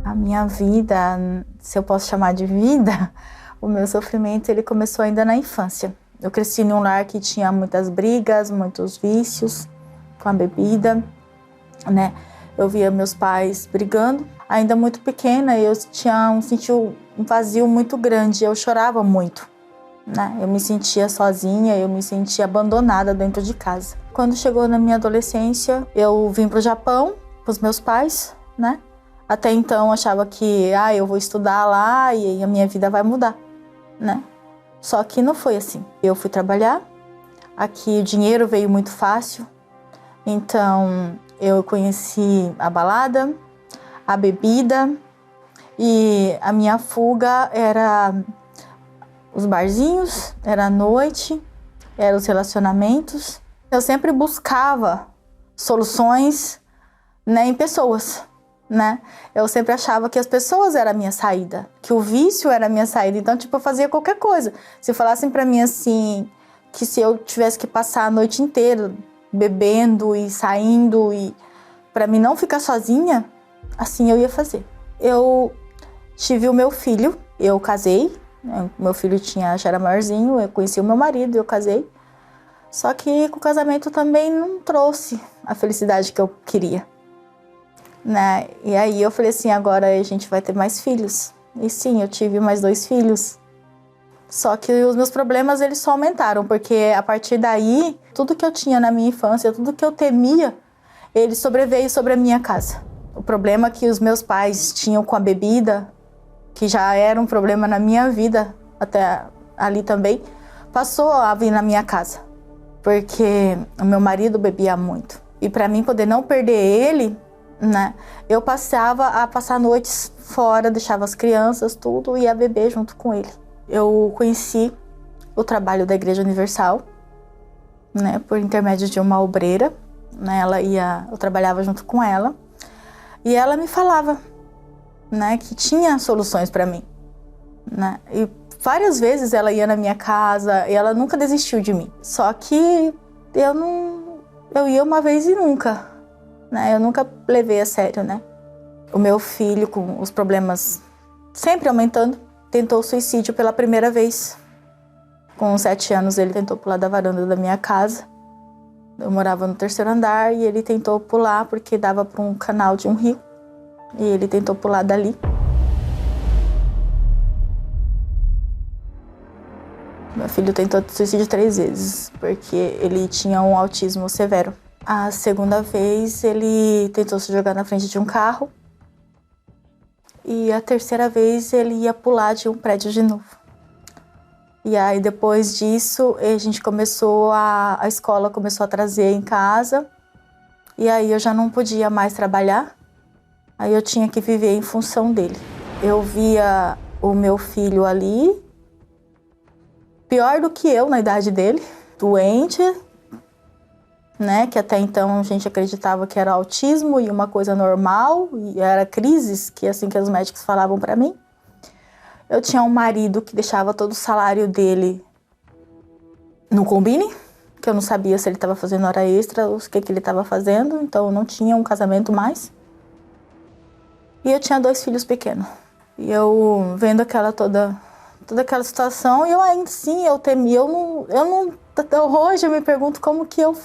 A minha vida, se eu posso chamar de vida, o meu sofrimento ele começou ainda na infância. Eu cresci num lar que tinha muitas brigas, muitos vícios com a bebida, né? Eu via meus pais brigando. Ainda muito pequena, eu senti um vazio muito grande, eu chorava muito, né? Eu me sentia sozinha, eu me sentia abandonada dentro de casa. Quando chegou na minha adolescência, eu vim para o Japão com os meus pais, né? Até então eu achava que eu vou estudar lá e a minha vida vai mudar, né? Só que não foi assim. Eu fui trabalhar, aqui o dinheiro veio muito fácil, então eu conheci a balada, a bebida e a minha fuga era os barzinhos, era a noite, eram os relacionamentos. Eu sempre buscava soluções, né, em pessoas, né? Eu sempre achava que as pessoas eram a minha saída, que o vício era a minha saída. Então, eu fazia qualquer coisa. Se falassem pra mim assim, que se eu tivesse que passar a noite inteira bebendo e saindo e pra mim não ficar sozinha, assim eu ia fazer. Eu tive o meu filho, eu casei, né? Meu filho já era maiorzinho, eu conheci o meu marido, eu casei. Só que com o casamento também não trouxe a felicidade que eu queria, né? E aí eu falei assim, agora a gente vai ter mais filhos. E sim, eu tive mais 2 filhos. Só que os meus problemas eles só aumentaram, porque a partir daí, tudo que eu tinha na minha infância, tudo que eu temia, ele sobreveio sobre a minha casa. O problema que os meus pais tinham com a bebida, que já era um problema na minha vida, até ali também, passou a vir na minha casa. Porque o meu marido bebia muito. E para mim poder não perder ele, né, eu passava a passar noites fora, deixava as crianças, tudo, e ia beber junto com ele. Eu conheci o trabalho da Igreja Universal, né, por intermédio de uma obreira, né, eu trabalhava junto com ela, e ela me falava, né, que tinha soluções para mim, né, e várias vezes ela ia na minha casa e ela nunca desistiu de mim. Só que eu ia uma vez e nunca, né, eu nunca levei a sério, né. O meu filho, com os problemas sempre aumentando, tentou suicídio pela primeira vez. Com 7 anos ele tentou pular da varanda da minha casa. Eu morava no 3º andar e ele tentou pular porque dava para um canal de um rio. E ele tentou pular dali. Meu filho tentou suicídio 3 vezes, porque ele tinha um autismo severo. A segunda vez ele tentou se jogar na frente de um carro. E a terceira vez ele ia pular de um prédio de novo. E aí depois disso a gente a escola começou a trazer em casa. E aí eu já não podia mais trabalhar. Aí eu tinha que viver em função dele. Eu via o meu filho ali, pior do que eu na idade dele, doente, né? Que até então a gente acreditava que era autismo e uma coisa normal, e era crises, que assim que os médicos falavam pra mim. Eu tinha um marido que deixava todo o salário dele no Combine, que eu não sabia se ele estava fazendo hora extra ou o que ele estava fazendo, então eu não tinha um casamento mais. E eu tinha 2 filhos pequenos. E eu vendo toda aquela situação, e eu ainda assim, eu temia, hoje eu me pergunto como que eu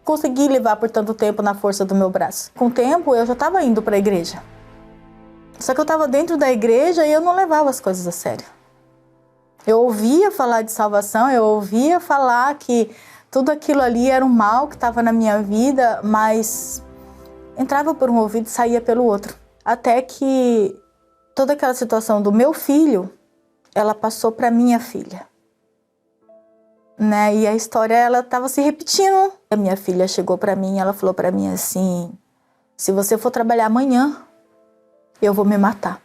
consegui levar por tanto tempo na força do meu braço. Com o tempo, eu já estava indo para a igreja. Só que eu estava dentro da igreja e eu não levava as coisas a sério. Eu ouvia falar de salvação, eu ouvia falar que tudo aquilo ali era um mal que estava na minha vida, mas entrava por um ouvido e saía pelo outro. Até que toda aquela situação do meu filho, ela passou para minha filha. Né? E a história ela estava se repetindo. A minha filha chegou para mim e ela falou para mim assim: se você for trabalhar amanhã, eu vou me matar.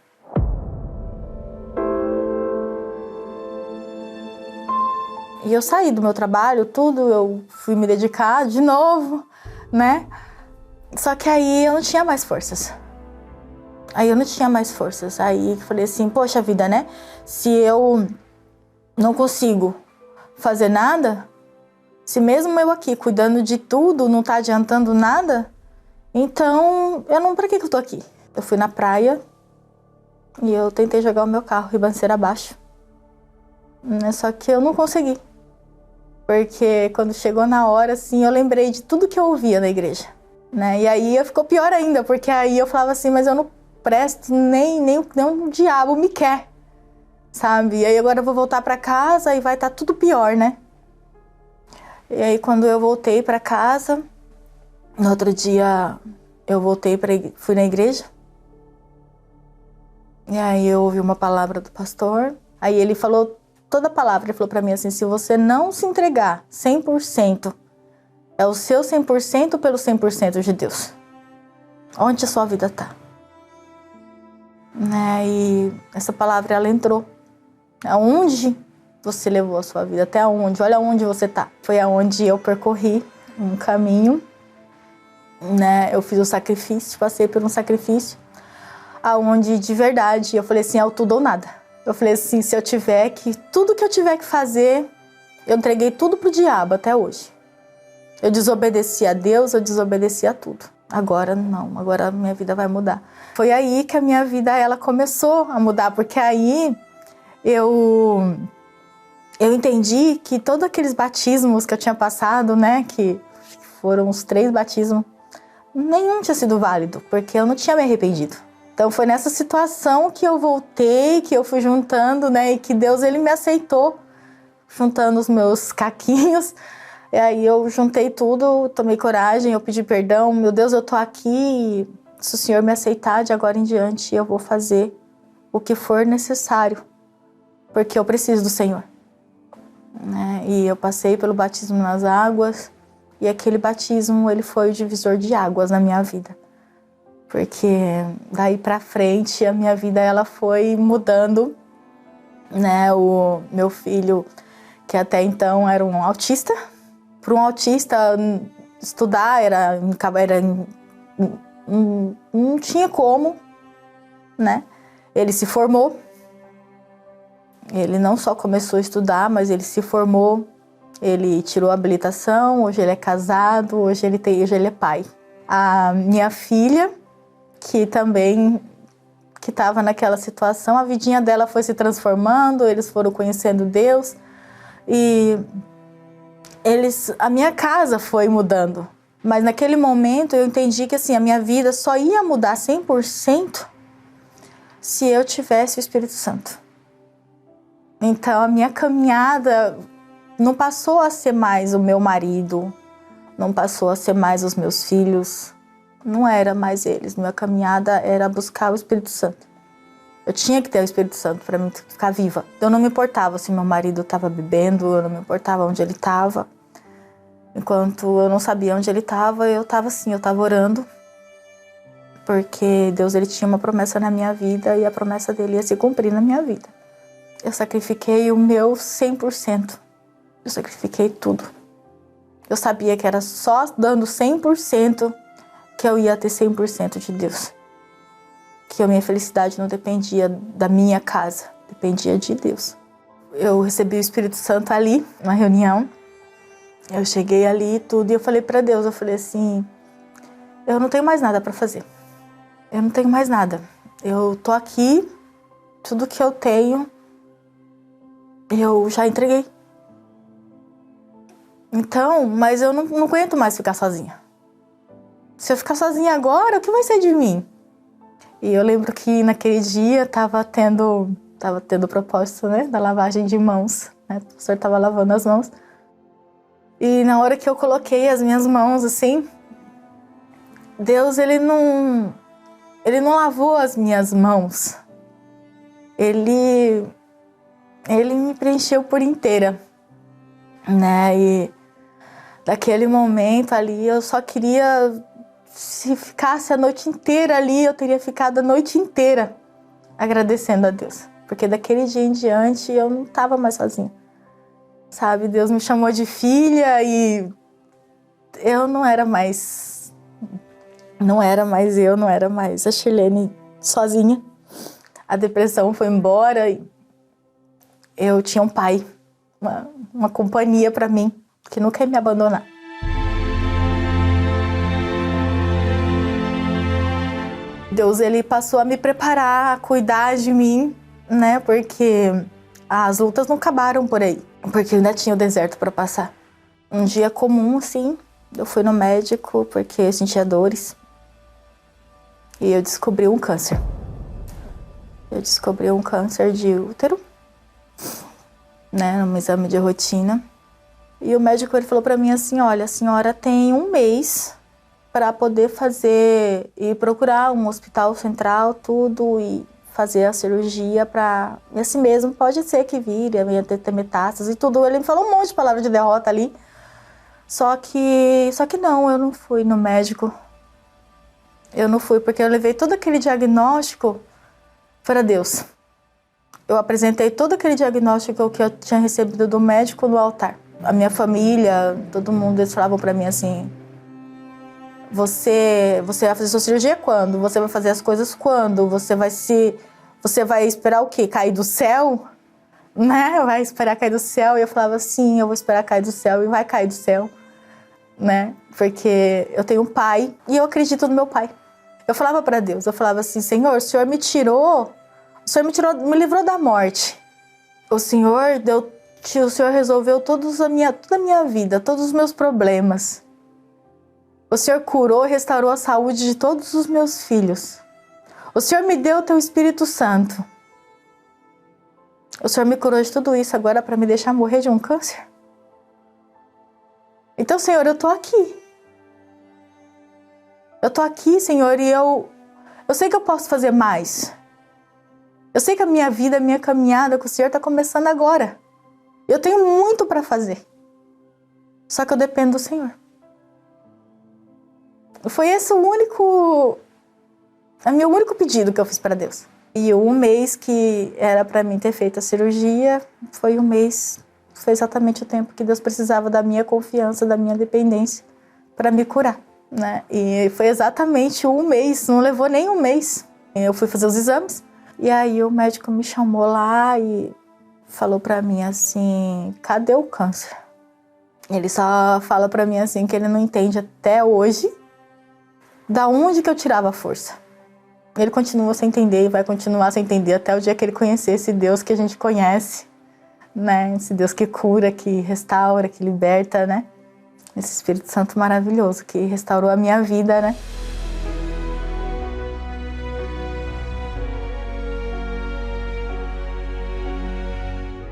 E eu saí do meu trabalho, tudo, eu fui me dedicar de novo, né? Só que aí eu não tinha mais forças. Aí eu falei assim, poxa vida, né? Se eu não consigo fazer nada, se mesmo eu aqui cuidando de tudo não tá adiantando nada, então pra que eu tô aqui? Eu fui na praia e eu tentei jogar o meu carro ribanceira abaixo. Só que eu não consegui. Porque quando chegou na hora, assim, eu lembrei de tudo que eu ouvia na igreja, né? E aí ficou pior ainda, porque aí eu falava assim, mas eu não presto, nem o diabo me quer, sabe? E aí agora eu vou voltar para casa e vai estar tudo pior, né? E aí quando eu voltei para casa, no outro dia eu fui na igreja. E aí eu ouvi uma palavra do pastor, aí ele falou toda a palavra, ele falou para mim assim, se você não se entregar 100%, é o seu 100% pelo 100% de Deus. Onde a sua vida está? Né? E essa palavra, ela entrou. Aonde você levou a sua vida? Até onde? Olha onde você está. Foi aonde eu percorri um caminho, né? Eu fiz um sacrifício, passei por um sacrifício, aonde de verdade eu falei assim, é o tudo ou nada. Eu falei assim, tudo que eu tiver que fazer, eu entreguei tudo pro diabo até hoje. Eu desobedeci a Deus, eu desobedeci a tudo. Agora não, agora a minha vida vai mudar. Foi aí que a minha vida, ela começou a mudar, porque aí eu entendi que todos aqueles batismos que eu tinha passado, né, que foram os 3 batismos, nenhum tinha sido válido, porque eu não tinha me arrependido. Então foi nessa situação que eu voltei, que eu fui juntando, né, e que Deus, ele me aceitou, juntando os meus caquinhos. E aí eu juntei tudo, tomei coragem, eu pedi perdão. Meu Deus, eu tô aqui, se o Senhor me aceitar, de agora em diante eu vou fazer o que for necessário, porque eu preciso do Senhor. Né? E eu passei pelo batismo nas águas, e aquele batismo, ele foi o divisor de águas na minha vida. Porque daí pra frente a minha vida, ela foi mudando, né? O meu filho, que até então era um autista, para um autista estudar não tinha como, né? Ele se formou, ele não só começou a estudar, mas ele se formou, ele tirou a habilitação, hoje ele é casado, hoje ele é pai. A minha filha, que também estava naquela situação, a vidinha dela foi se transformando, eles foram conhecendo Deus e a minha casa foi mudando. Mas naquele momento eu entendi que assim, a minha vida só ia mudar 100% se eu tivesse o Espírito Santo. Então a minha caminhada não passou a ser mais o meu marido, não passou a ser mais os meus filhos, não era mais eles. Minha caminhada era buscar o Espírito Santo. Eu tinha que ter o Espírito Santo para mim ficar viva. Eu não me importava se meu marido estava bebendo, eu não me importava onde ele estava. Enquanto eu não sabia onde ele estava, eu estava assim, eu estava orando. Porque Deus, ele tinha uma promessa na minha vida e a promessa dele ia se cumprir na minha vida. Eu sacrifiquei o meu 100%. Eu sacrifiquei tudo. Eu sabia que era só dando 100% que eu ia ter 100% de Deus. Que a minha felicidade não dependia da minha casa, dependia de Deus. Eu recebi o Espírito Santo ali, na reunião. Eu cheguei ali e tudo, e eu falei para Deus, eu falei assim, eu não tenho mais nada para fazer. Eu não tenho mais nada. Eu tô aqui, tudo que eu tenho, eu já entreguei. Então, mas eu não aguento mais ficar sozinha. Se eu ficar sozinha agora, o que vai ser de mim? E eu lembro que naquele dia tava tendo o propósito, né, da lavagem de mãos, né? O pastor tava lavando as mãos. E na hora que eu coloquei as minhas mãos assim, Deus, ele não lavou as minhas mãos. Ele me preencheu por inteira, né? E daquele momento ali, eu só queria, se ficasse a noite inteira ali, eu teria ficado a noite inteira agradecendo a Deus. Porque daquele dia em diante, eu não estava mais sozinha. Sabe, Deus me chamou de filha e eu não era mais a Shirlene sozinha. A depressão foi embora e eu tinha um pai, uma companhia para mim, que nunca ia me abandonar. Deus, ele passou a me preparar, a cuidar de mim, né? Porque as lutas não acabaram por aí, porque ainda tinha o deserto para passar. Um dia comum, assim, eu fui no médico porque eu sentia dores e eu descobri um câncer. Eu descobri um câncer de útero, né, num exame de rotina. E o médico, ele falou para mim assim, olha, a senhora tem 1 mês para poder fazer e procurar um hospital central, tudo, e fazer a cirurgia para... Esse mesmo pode ser que vire, ia ter metástase e tudo. Ele me falou um monte de palavras de derrota ali. Só que não, eu não fui no médico. Eu não fui porque eu levei todo aquele diagnóstico para Deus. Eu apresentei todo aquele diagnóstico que eu tinha recebido do médico no altar. A minha família, todo mundo, eles falavam para mim assim, você vai fazer sua cirurgia quando? Você vai fazer as coisas quando? Você vai esperar o quê? Cair do céu? Né? Vai esperar cair do céu? E eu falava assim, eu vou esperar cair do céu e vai cair do céu. Né? Porque eu tenho um pai e eu acredito no meu pai. Eu falava para Deus, eu falava assim, Senhor, o Senhor me livrou da morte. O Senhor resolveu toda a minha vida, todos os meus problemas. O Senhor curou e restaurou a saúde de todos os meus filhos. O Senhor me deu o teu Espírito Santo. O Senhor me curou de tudo isso agora para me deixar morrer de um câncer? Então, Senhor, eu tô aqui. Eu tô aqui, Senhor, e eu sei que eu posso fazer mais. Eu sei que a minha vida, a minha caminhada com o Senhor está começando agora. Eu tenho muito para fazer. Só que eu dependo do Senhor. Foi esse o meu único pedido que eu fiz para Deus. E o 1 mês que era para mim ter feito a cirurgia, foi exatamente o tempo que Deus precisava da minha confiança, da minha dependência para me curar, né? E foi exatamente 1 mês, não levou nem 1 mês. Eu fui fazer os exames e aí o médico me chamou lá e falou para mim assim, cadê o câncer? Ele só fala para mim assim que ele não entende até hoje da onde que eu tirava a força. Ele continua sem entender e vai continuar sem entender até o dia que ele conhecer esse Deus que a gente conhece, né? Esse Deus que cura, que restaura, que liberta, né? Esse Espírito Santo maravilhoso que restaurou a minha vida, né?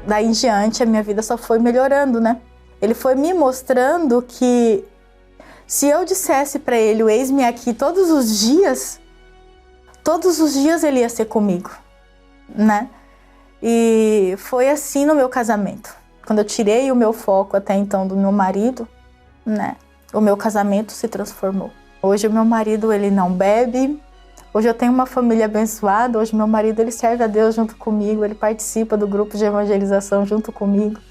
Daí em diante a minha vida só foi melhorando, né? Ele foi me mostrando que se eu dissesse para ele, o eis-me aqui todos os dias ele ia ser comigo, né? E foi assim no meu casamento. Quando eu tirei o meu foco até então do meu marido, né? O meu casamento se transformou. Hoje o meu marido, ele não bebe. Hoje eu tenho uma família abençoada. Hoje meu marido, ele serve a Deus junto comigo. Ele participa do grupo de evangelização junto comigo.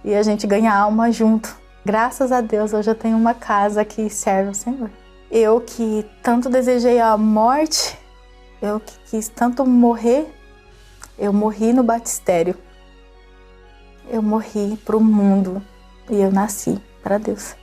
E a gente ganha alma junto. Graças a Deus, hoje eu tenho uma casa que serve ao Senhor. Eu que tanto desejei a morte, eu que quis tanto morrer, eu morri no batistério. Eu morri para o mundo e eu nasci para Deus.